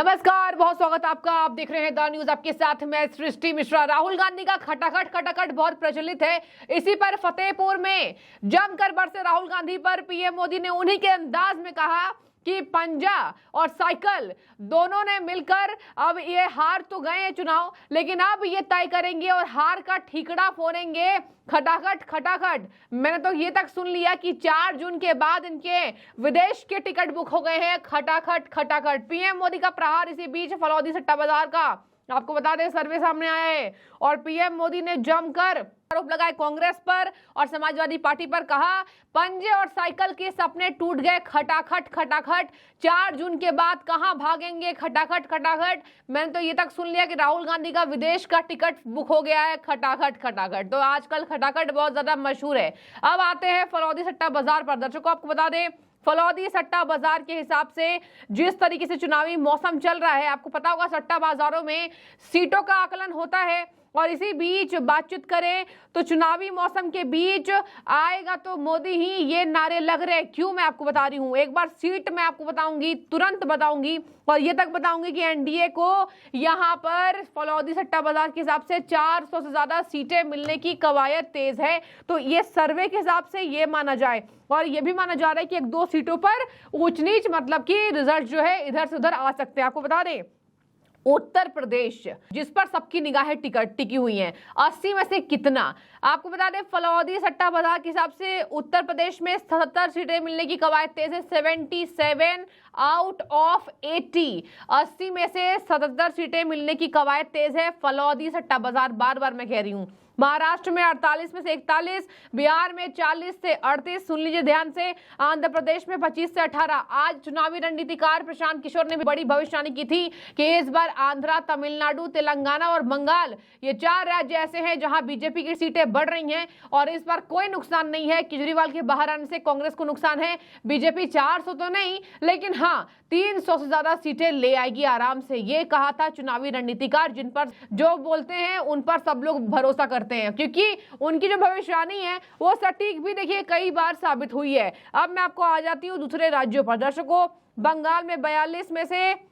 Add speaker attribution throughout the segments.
Speaker 1: नमस्कार, बहुत स्वागत आपका। आप देख रहे हैं द न्यूज, आपके साथ मैं सृष्टि मिश्रा। राहुल गांधी का खटाखट बहुत प्रचलित है। इसी पर फतेहपुर में जमकर बरसे राहुल गांधी पर पीएम मोदी ने उन्हीं के अंदाज में कहा कि पंजा और साइकिल दोनों ने मिलकर अब ये हार तो गए हैं चुनाव, लेकिन अब ये तय करेंगे और हार का ठीकरा फोड़ेंगे। खटाखट मैंने तो ये तक सुन लिया कि 4 जून के बाद इनके विदेश के टिकट बुक हो गए हैं। खटाखट पीएम मोदी का प्रहार। इसी बीच फलौदी सट्टा बाजार का आपको बता दें सर्वे सामने आया है और पीएम मोदी ने जमकर आरोप लगाए कांग्रेस पर और समाजवादी पार्टी पर। कहा पंजे और साइकिल के सपने टूट गए। खटाखट 4 जून के बाद कहां भागेंगे। खटाखट मैंने तो ये तक सुन लिया कि राहुल गांधी का विदेश का टिकट बुक हो गया है। खटाखट तो आजकल खटाखट बहुत ज्यादा मशहूर है। अब आते हैं फलौदी सट्टा बाजार पर। दर्शकों आपको बता दें, फलौदी सट्टा बाजार के हिसाब से जिस तरीके से चुनावी मौसम चल रहा है, आपको पता होगा सट्टा बाजारों में सीटों का आकलन होता है और इसी बीच बातचीत करें तो चुनावी मौसम के बीच आएगा तो मोदी ही, ये नारे लग रहे। क्यों मैं आपको बता रही हूं, एक बार सीट मैं आपको बताऊंगी, तुरंत बताऊंगी और ये तक बताऊंगी कि एनडीए को यहां पर फलौदी सट्टा बाजार के हिसाब से 400 से ज्यादा सीटें मिलने की कवायद तेज है। तो ये सर्वे के हिसाब से ये माना जाए और ये भी माना जा रहा है कि 1-2 सीटों पर ऊंच नीच मतलब कि रिजल्ट जो है इधर से उधर आ सकते हैं। आपको बता दें उत्तर प्रदेश जिस पर सबकी निगाहें टिकी हुई हैं, 80 में से कितना, आपको बता दें फलौदी सट्टा बाजार के हिसाब से उत्तर प्रदेश में 77 सीटें मिलने की कवायद तेज है। 77 आउट ऑफ 80 में से 77 सीटें मिलने की कवायद तेज है। फलौदी सट्टा बाजार बार मैं कह रही हूं। महाराष्ट्र में 48 में से 41, बिहार में 40 से 38, सुन लीजिए ध्यान से, आंध्र प्रदेश में 25 से 18। आज चुनावी रणनीतिकार प्रशांत किशोर ने भी बड़ी भविष्यवाणी की थी कि इस बार आंध्रा, तमिलनाडु, तेलंगाना और बंगाल, ये 4 राज्य ऐसे हैं जहां बीजेपी की सीटें बढ़ रही हैं और इस बार कोई नुकसान नहीं है। केजरीवाल के बाहर आने से कांग्रेस को नुकसान है। बीजेपी 400 तो नहीं, लेकिन हाँ 300 से ज्यादा सीटें ले आएगी आराम से। ये कहा था चुनावी रणनीतिकार, जिन पर जो बोलते हैं उन पर सब लोग भरोसा करते हैं क्योंकि उनकी जो भविष्यवाणी है वो सटीक भी देखिए कई बार साबित हुई है। अब मैं आपको आ जाती हूँ दूसरे राज्यों पर। दर्शकों, बंगाल में 42 में से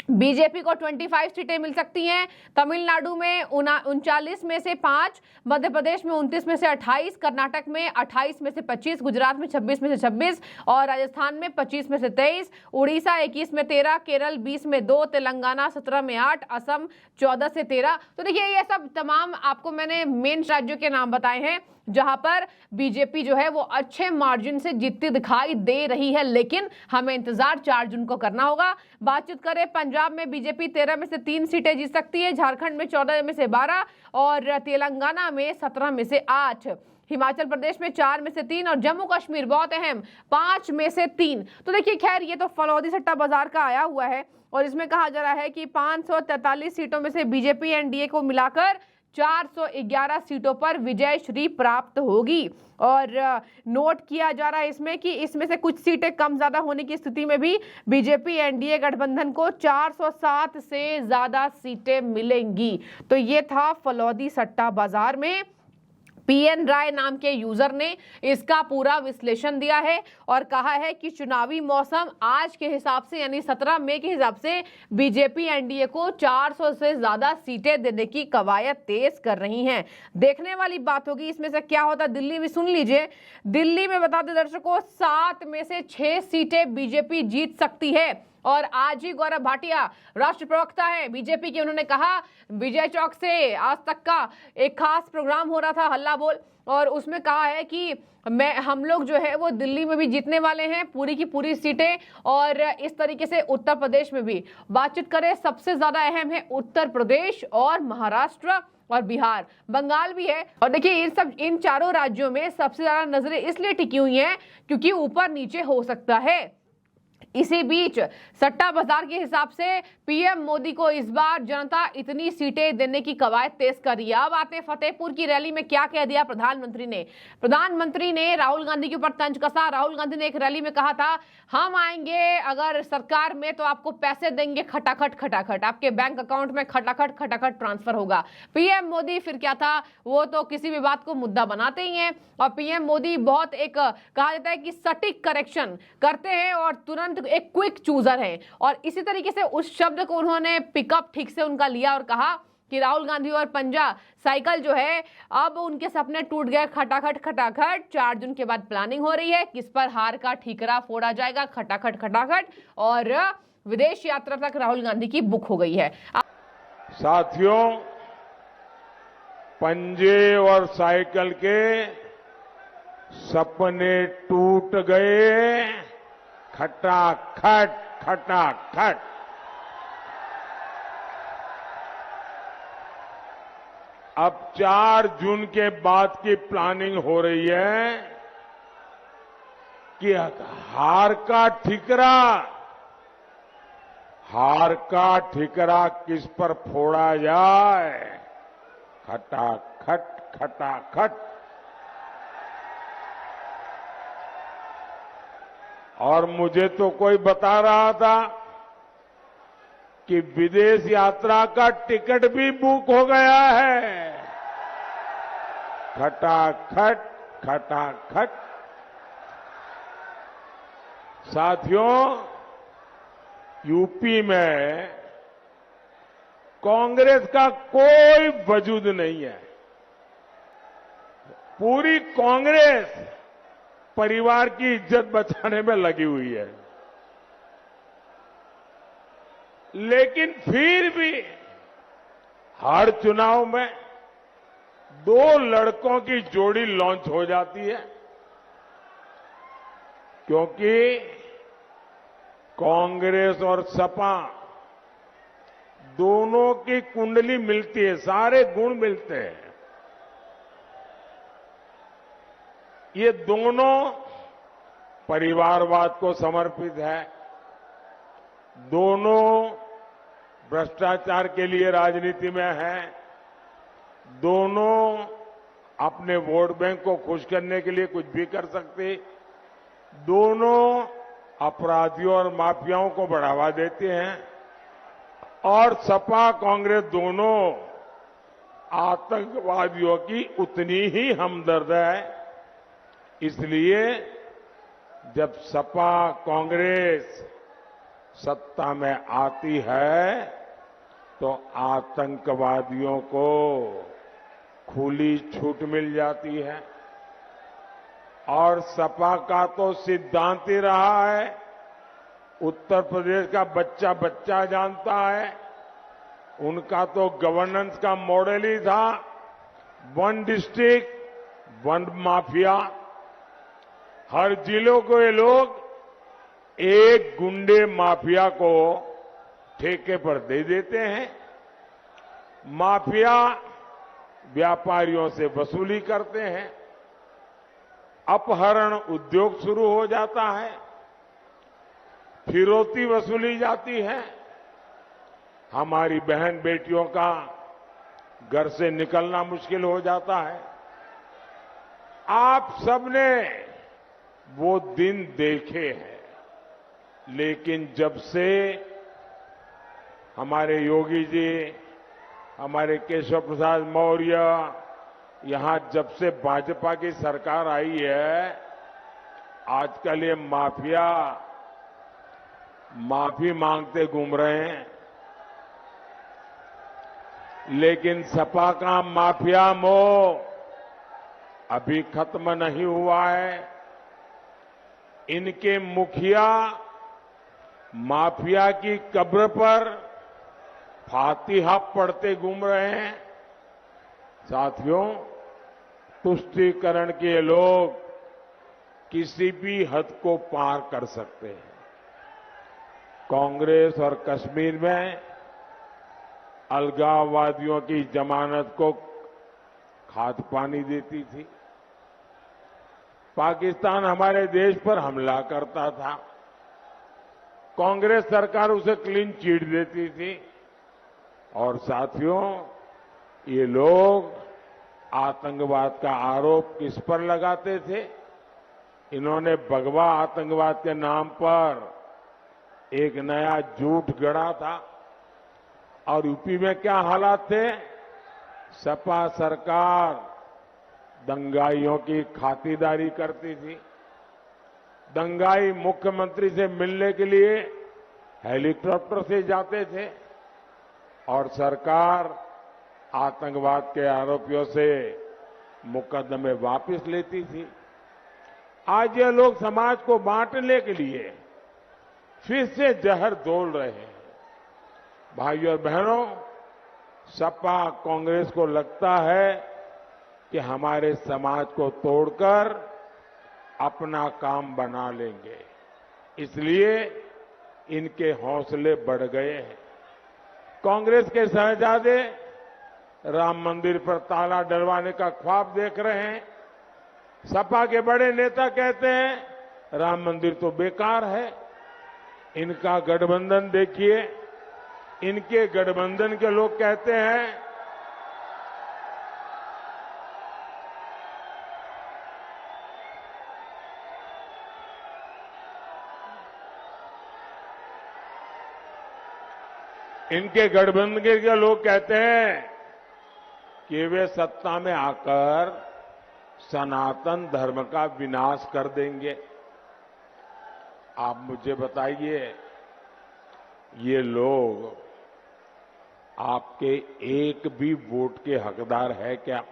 Speaker 1: बीजेपी को 25 सीटें मिल सकती हैं। तमिलनाडु में 39 में से 5, मध्य प्रदेश में 29 में से 28, कर्नाटक में 28 में से 25, गुजरात में 26 में से 26 और राजस्थान में 25 में से 23, उड़ीसा 21 में 13, केरल 20 में 2, तेलंगाना 17 में 8, असम 14 से 13। तो देखिए ये सब तमाम आपको मैंने मेन राज्यों के नाम बताए हैं जहां पर बीजेपी जो है वो अच्छे मार्जिन से जीतती दिखाई दे रही है, लेकिन हमें इंतजार 4 जून को करना होगा। बातचीत करें पंजाब में बीजेपी 13 में से 3 सीटें जीत सकती है, झारखंड में 14 में से 12 और तेलंगाना में 17 में से 8, हिमाचल प्रदेश में 4 में से 3 और जम्मू कश्मीर बहुत अहम 5 में से 3। तो देखिए खैर ये तो फलौदी सट्टा बाजार का आया हुआ है और इसमें कहा जा रहा है कि 543 सीटों में से बीजेपी एनडीए को मिलाकर 411 सीटों पर विजय श्री प्राप्त होगी। और नोट किया जा रहा है इसमें कि इसमें से कुछ सीटें कम ज्यादा होने की स्थिति में भी बीजेपी एनडीए गठबंधन को 407 से ज्यादा सीटें मिलेंगी। तो ये था फलौदी सट्टा बाजार में पीएन राय नाम के यूजर ने इसका पूरा विश्लेषण दिया है और कहा है कि चुनावी मौसम आज के हिसाब से यानी 17 मई के हिसाब से बीजेपी एनडीए को 400 से ज्यादा सीटें देने की कवायद तेज कर रही हैं। देखने वाली बात होगी इसमें से क्या होता है। दिल्ली भी सुन लीजिए, दिल्ली में बता दें दर्शकों 7 में से 6 सीटें बीजेपी जीत सकती है और आज ही गौरव भाटिया राष्ट्रीय प्रवक्ता है बीजेपी के, उन्होंने कहा विजय चौक से आज तक का एक खास प्रोग्राम हो रहा था हल्ला बोल, और उसमें कहा है कि हम लोग जो है वो दिल्ली में भी जीतने वाले हैं पूरी की पूरी सीटें और इस तरीके से उत्तर प्रदेश में भी। बातचीत करें सबसे ज्यादा अहम है उत्तर प्रदेश और महाराष्ट्र और बिहार, बंगाल भी है। और देखिए इन चारों राज्यों में सबसे ज्यादा नजरें इसलिए टिकी हुई हैं क्योंकि ऊपर नीचे हो सकता है। इसी बीच सट्टा बाजार के हिसाब से पीएम मोदी को इस बार जनता इतनी सीटें देने की कवायद तेज कर रही है। अब आते हैं फतेहपुर की रैली में क्या कह दिया प्रधानमंत्री ने राहुल गांधी के ऊपर तंज कसा। राहुल गांधी ने एक रैली में कहा था हम आएंगे अगर सरकार में तो आपको पैसे देंगे खटाखट आपके बैंक अकाउंट में खटाखट ट्रांसफर होगा। पीएम मोदी फिर क्या था, वो तो किसी भी बात को मुद्दा बनाते ही हैं और पीएम मोदी बहुत एक कहा जाता है कि सटीक करेक्शन करते हैं और तुरंत एक क्विक चूजर हैं। और इसी तरीके से उस शब्द को उन्होंने पिकअप ठीक से उनका लिया और कहा कि राहुल गांधी और पंजा साइकिल जो है अब उनके सपने टूट गए। खटाखट खटाखट 4 जून के बाद प्लानिंग हो रही है, किस पर हार का ठीकरा फोड़ा जाएगा। खटाखट खटाखट और विदेश यात्रा तक राहुल गांधी की बुक हो गई है।
Speaker 2: साथियों, पंजे और साइकिल के सपने टूट गए। खटाखट खटाखट। अब 4 जून के बाद की प्लानिंग हो रही है कि हार का ठिकरा किस पर फोड़ा जाए। खटाखट खटाखट। और मुझे तो कोई बता रहा था कि विदेश यात्रा का टिकट भी बुक हो गया है। खटाखट खटाखट। साथियों, यूपी में कांग्रेस का कोई वजूद नहीं है। पूरी कांग्रेस परिवार की इज्जत बचाने में लगी हुई है, लेकिन फिर भी हर चुनाव में 2 लड़कों की जोड़ी लॉन्च हो जाती है, क्योंकि कांग्रेस और सपा दोनों की कुंडली मिलती है, सारे गुण मिलते हैं। ये दोनों परिवारवाद को समर्पित है, दोनों भ्रष्टाचार के लिए राजनीति में है, दोनों अपने वोट बैंक को खुश करने के लिए कुछ भी कर सकते, दोनों अपराधियों और माफियाओं को बढ़ावा देते हैं, और सपा कांग्रेस दोनों आतंकवादियों की उतनी ही हमदर्द है। इसलिए जब सपा कांग्रेस सत्ता में आती है तो आतंकवादियों को खुली छूट मिल जाती है। और सपा का तो सिद्धांत ही रहा है, उत्तर प्रदेश का बच्चा बच्चा जानता है, उनका तो गवर्नेंस का मॉडल ही था 1 डिस्ट्रिक्ट 1 माफिया। हर जिलों को ये लोग एक गुंडे माफिया को ठेके पर दे देते हैं। माफिया व्यापारियों से वसूली करते हैं, अपहरण उद्योग शुरू हो जाता है, फिरौती वसूली जाती है, हमारी बहन बेटियों का घर से निकलना मुश्किल हो जाता है। आप सबने वो दिन देखे हैं, लेकिन जब से हमारे योगी जी, हमारे केशव प्रसाद मौर्य, यहां जब से भाजपा की सरकार आई है, आजकल ये माफिया माफी मांगते घूम रहे हैं, लेकिन सपा का माफिया मोह अभी खत्म नहीं हुआ है। इनके मुखिया माफिया की कब्र पर फातिहा पढ़ते घूम रहे हैं। साथियों, तुष्टीकरण के लोग किसी भी हद को पार कर सकते हैं। कांग्रेस और कश्मीर में अलगाववादियों की जमानत को खाद पानी देती थी, पाकिस्तान हमारे देश पर हमला करता था, कांग्रेस सरकार उसे क्लीन चिट देती थी। और साथियों, ये लोग आतंकवाद का आरोप किस पर लगाते थे? इन्होंने भगवा आतंकवाद के नाम पर एक नया झूठ गढ़ा था। और यूपी में क्या हालात थे? सपा सरकार दंगाइयों की खातिरदारी करती थी, दंगाई मुख्यमंत्री से मिलने के लिए हेलीकॉप्टर से जाते थे और सरकार आतंकवाद के आरोपियों से मुकदमे वापस लेती थी। आज ये लोग समाज को बांटने के लिए फिर से जहर घोल रहे हैं। भाइयों और बहनों, सपा कांग्रेस को लगता है कि हमारे समाज को तोड़कर अपना काम बना लेंगे, इसलिए इनके हौसले बढ़ गए हैं। कांग्रेस के शहजादे राम मंदिर पर ताला डलवाने का ख्वाब देख रहे हैं। सपा के बड़े नेता कहते हैं राम मंदिर तो बेकार है। इनका गठबंधन देखिए, इनके गठबंधन के लोग कहते हैं इनके गठबंधन के लोग कहते हैं कि वे सत्ता में आकर सनातन धर्म का विनाश कर देंगे। आप मुझे बताइए, ये लोग आपके एक भी वोट के हकदार है क्या?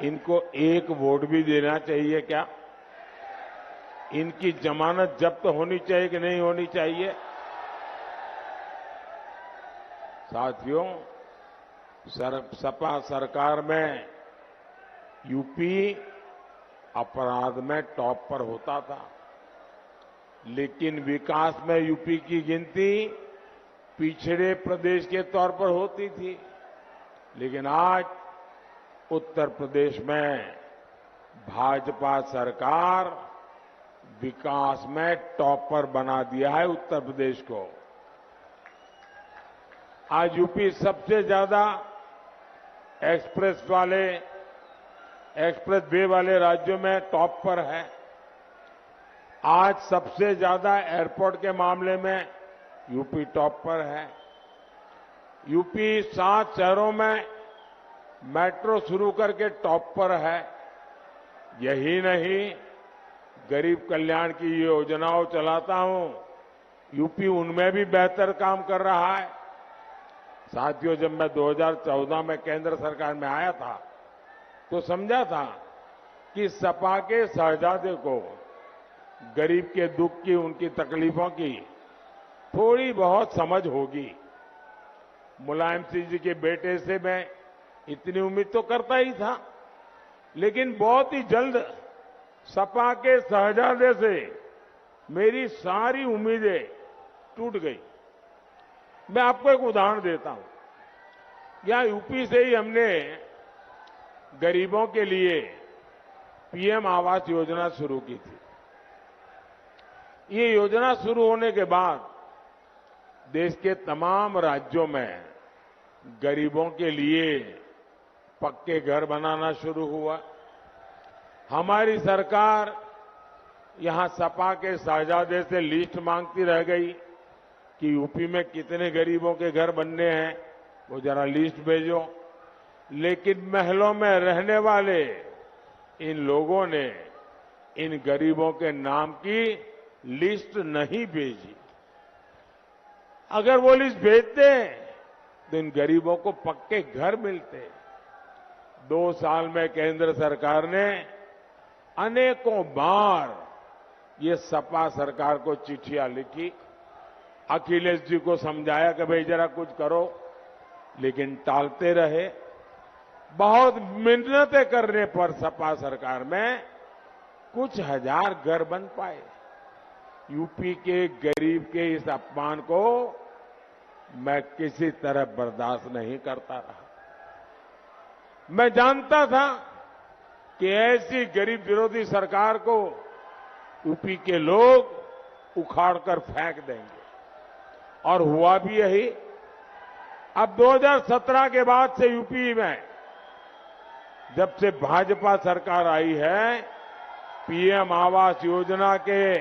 Speaker 2: इनको एक वोट भी देना चाहिए क्या? इनकी जमानत जब्त होनी चाहिए कि नहीं होनी चाहिए? साथियों, सपा सरकार में यूपी अपराध में टॉप पर होता था, लेकिन विकास में यूपी की गिनती पिछड़े प्रदेश के तौर पर होती थी। लेकिन आज उत्तर प्रदेश में भाजपा सरकार विकास में टॉप पर बना दिया है उत्तर प्रदेश को। आज यूपी सबसे ज्यादा एक्सप्रेस वे वाले राज्यों में टॉप पर है। आज सबसे ज्यादा एयरपोर्ट के मामले में यूपी टॉप पर है। यूपी 7 शहरों में मेट्रो शुरू करके टॉप पर है। यही नहीं, गरीब कल्याण की योजनाओं चलाता हूं, यूपी उनमें भी बेहतर काम कर रहा है। साथियों, जब मैं 2014 में केंद्र सरकार में आया था तो समझा था कि सपा के शहजादे को गरीब के दुख की, उनकी तकलीफों की थोड़ी बहुत समझ होगी। मुलायम सिंह जी के बेटे से मैं इतनी उम्मीद तो करता ही था, लेकिन बहुत ही जल्द सपा के शहजादे से मेरी सारी उम्मीदें टूट गई। मैं आपको एक उदाहरण देता हूं। यहां यूपी से ही हमने गरीबों के लिए पीएम आवास योजना शुरू की थी। ये योजना शुरू होने के बाद देश के तमाम राज्यों में गरीबों के लिए पक्के घर बनाना शुरू हुआ। हमारी सरकार यहां सपा के शहजादे से लिस्ट मांगती रह गई कि यूपी में कितने गरीबों के घर बनने हैं, वो जरा लिस्ट भेजो। लेकिन महलों में रहने वाले इन लोगों ने इन गरीबों के नाम की लिस्ट नहीं भेजी। अगर वो लिस्ट भेजते तो इन गरीबों को पक्के घर मिलते। 2 साल में केंद्र सरकार ने अनेकों बार ये सपा सरकार को चिट्ठियां लिखी, अखिलेश जी को समझाया कि भाई जरा कुछ करो, लेकिन टालते रहे। बहुत मेहनतें करने पर सपा सरकार में कुछ हजार घर बन पाए। यूपी के गरीब के इस अपमान को मैं किसी तरह बर्दाश्त नहीं करता रहा। मैं जानता था कि ऐसी गरीब विरोधी सरकार को यूपी के लोग उखाड़कर फेंक देंगे, और हुआ भी यही। अब 2017 के बाद से यूपी में जब से भाजपा सरकार आई है, पीएम आवास योजना के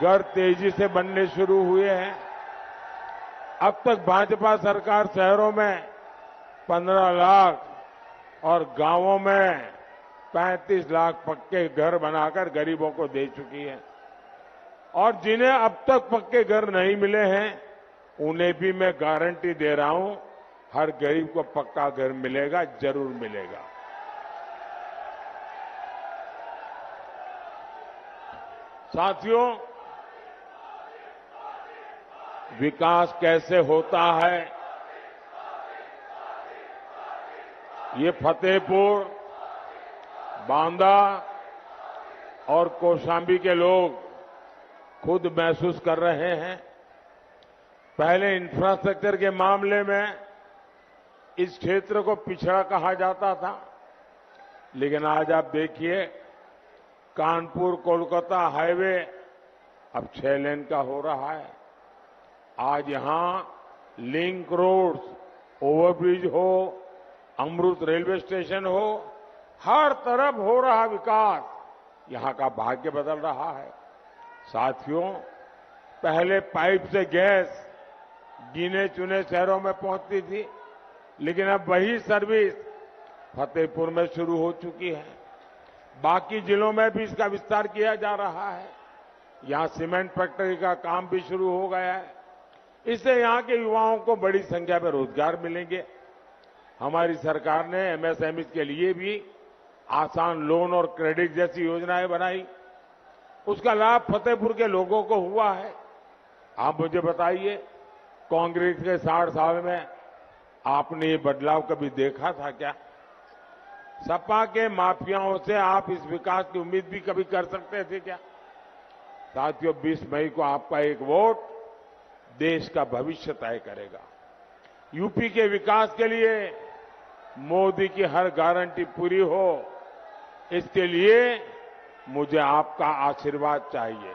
Speaker 2: घर तेजी से बनने शुरू हुए हैं। अब तक भाजपा सरकार शहरों में 15 लाख और गांवों में 35 लाख पक्के घर बनाकर गरीबों को दे चुकी है। और जिन्हें अब तक पक्के घर नहीं मिले हैं, उन्हें भी मैं गारंटी दे रहा हूं, हर गरीब को पक्का घर मिलेगा, जरूर मिलेगा। साथियों, विकास कैसे होता है, ये फतेहपुर, बांदा और कौशांबी के लोग खुद महसूस कर रहे हैं। पहले इंफ्रास्ट्रक्चर के मामले में इस क्षेत्र को पिछड़ा कहा जाता था, लेकिन आज आप देखिए कानपुर कोलकाता हाईवे अब 6 लेन का हो रहा है। आज यहां लिंक रोड्स, ओवरब्रिज हो, अमृत रेलवे स्टेशन हो, हर तरफ हो रहा विकास, यहां का भाग्य बदल रहा है। साथियों, पहले पाइप से गैस गिने चुने शहरों में पहुंचती थी, लेकिन अब वही सर्विस फतेहपुर में शुरू हो चुकी है। बाकी जिलों में भी इसका विस्तार किया जा रहा है। यहां सीमेंट फैक्ट्री का काम भी शुरू हो गया है। इससे यहां के युवाओं को बड़ी संख्या में रोजगार मिलेंगे। हमारी सरकार ने एमएसएमई के लिए भी आसान लोन और क्रेडिट जैसी योजनाएं बनाई। उसका लाभ फतेहपुर के लोगों को हुआ है। आप मुझे बताइए, कांग्रेस के 60 साल में आपने ये बदलाव कभी देखा था क्या? सपा के माफियाओं से आप इस विकास की उम्मीद भी कभी कर सकते थे क्या? साथियों, 20 मई को आपका एक वोट देश का भविष्य तय करेगा। यूपी के विकास के लिए मोदी की हर गारंटी पूरी हो, इसके लिए मुझे आपका आशीर्वाद चाहिए।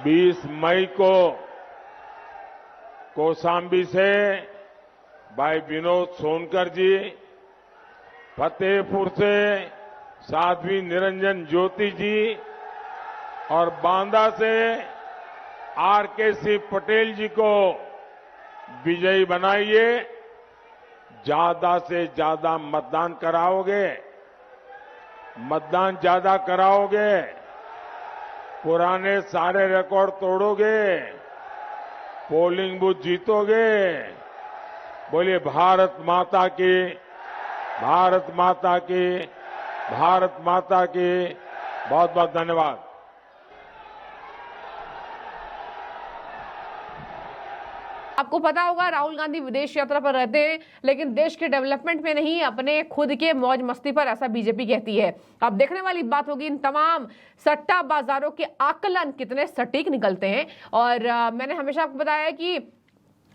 Speaker 2: बीस मई को कौशांबी से भाई विनोद सोनकर जी, फतेहपुर से साध्वी निरंजन ज्योति जी और बांदा से आरके पटेल जी को विजयी बनाइए। ज्यादा से ज्यादा मतदान कराओगे, मतदान ज्यादा कराओगे, पुराने सारे रिकॉर्ड तोड़ोगे, पोलिंग बूथ जीतोगे। बोलिए भारत माता की, भारत माता की, भारत माता की। बहुत बहुत धन्यवाद।
Speaker 1: आपको पता होगा राहुल गांधी विदेश यात्रा पर रहते हैं, लेकिन देश के डेवलपमेंट में नहीं, अपने खुद के मौज मस्ती पर, ऐसा बीजेपी कहती है। अब देखने वाली बात होगी इन तमाम सट्टा बाजारों के आकलन कितने सटीक निकलते हैं। और मैंने हमेशा आपको बताया है कि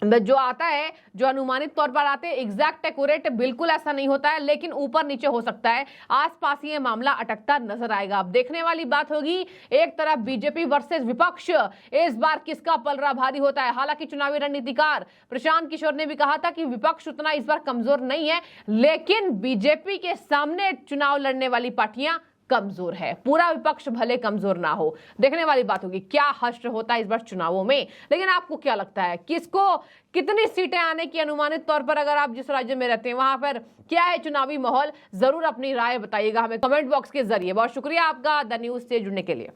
Speaker 1: जो आता है, जो अनुमानित तौर पर आते हैं, एग्जैक्ट एक्यूरेट बिल्कुल ऐसा नहीं होता है, लेकिन ऊपर नीचे हो सकता है, आसपास ये मामला अटकता नजर आएगा। अब देखने वाली बात होगी, एक तरफ बीजेपी वर्सेस विपक्ष, इस बार किसका पलड़ा भारी होता है। हालांकि चुनावी रणनीतिकार प्रशांत किशोर ने भी कहा था कि विपक्ष उतना इस बार कमजोर नहीं है, लेकिन बीजेपी के सामने चुनाव लड़ने वाली पार्टियां कमजोर है। पूरा विपक्ष भले कमजोर ना हो। देखने वाली बात होगी क्या हश्र होता है इस बार चुनावों में। लेकिन आपको क्या लगता है, किसको कितनी सीटें आने की अनुमानित तौर पर, अगर आप जिस राज्य में रहते हैं वहां पर क्या है चुनावी माहौल, जरूर अपनी राय बताइएगा हमें कमेंट बॉक्स के जरिए। बहुत शुक्रिया आपका द न्यूज से जुड़ने के लिए।